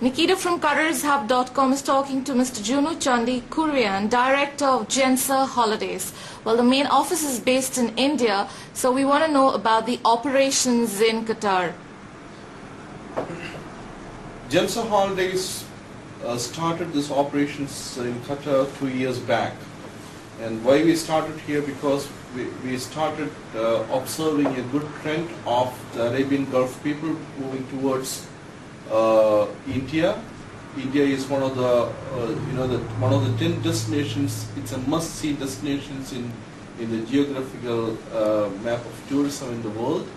Nikita from CuttersHub.com is talking to Mr. Junu Chandi Kurian, Director of Gensa Holidays. Well, the main office is based in India, so we want to know about the operations in Qatar. Gensa Holidays started this operations in Qatar 2 years back. And why we started here? Because we started observing a good trend of the Arabian Gulf people moving towards India. India is one of the one of the 10 destinations. It's a must-see destinations in the geographical map of tourism in the world.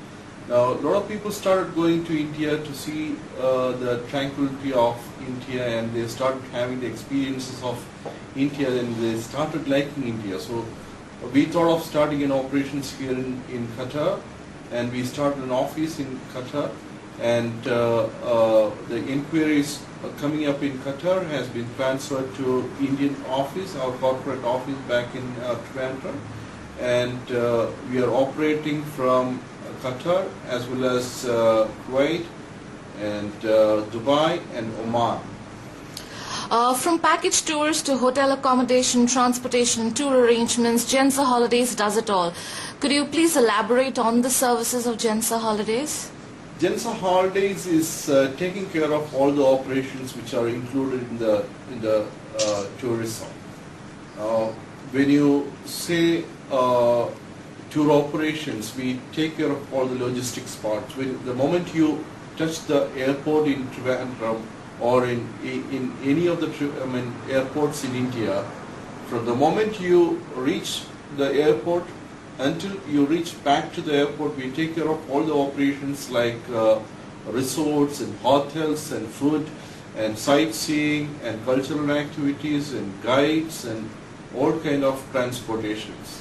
Now, a lot of people started going to India to see the tranquility of India, and they started having the experiences of India, and they started liking India. So we thought of starting an operations here in Qatar, and we started an office in Qatar, and the inquiries coming up in Qatar has been transferred to Indian office, our corporate office back in Trivandrum, and we are operating from Qatar as well as Kuwait and Dubai and Oman. From package tours to hotel accommodation, transportation, and tour arrangements, Gensa Holidays does it all. Could you please elaborate on the services of Gensa Holidays? Gensa Holidays is taking care of all the operations which are included in the tourism. When you say tour operations, we take care of all the logistics parts. The moment you touch the airport in Trivandrum or in any of the airports in India, from the moment you reach the airport until you reach back to the airport, we take care of all the operations like resorts and hotels and food and sightseeing and cultural activities and guides and all kind of transportations.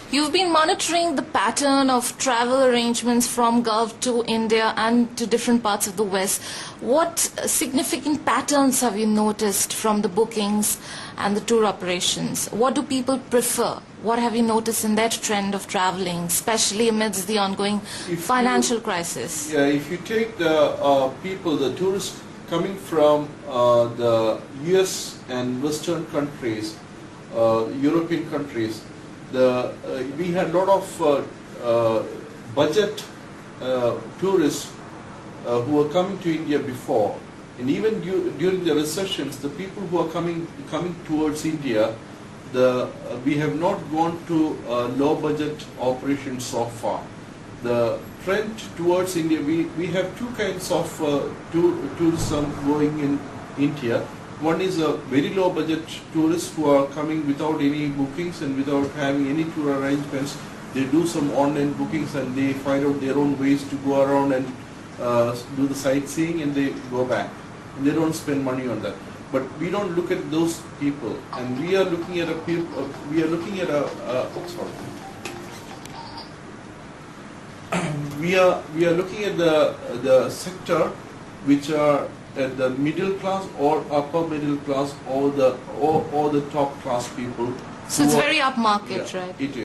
You've been monitoring the pattern of travel arrangements from Gulf to India and to different parts of the West. What significant patterns have you noticed from the bookings and the tour operations? What do people prefer? What have you noticed in that trend of traveling, especially amidst the ongoing financial crisis? Yeah, if you take the people, the tourists coming from the US and Western countries, European countries, we had a lot of budget tourists who were coming to India before, and even during the recessions, the people who are coming towards India, we have not gone to low budget operations so far. The trend towards India, we have two kinds of tourism going in India. One is a very low budget tourists who are coming without any bookings and without having any tour arrangements. They do some online bookings and they find out their own ways to go around and do the sightseeing, and they go back. And they don't spend money on that. But we don't look at those people, and we are looking at we are looking at the sector which are at the middle class or upper middle class or the top class people. So it's very upmarket, yeah, right? It is.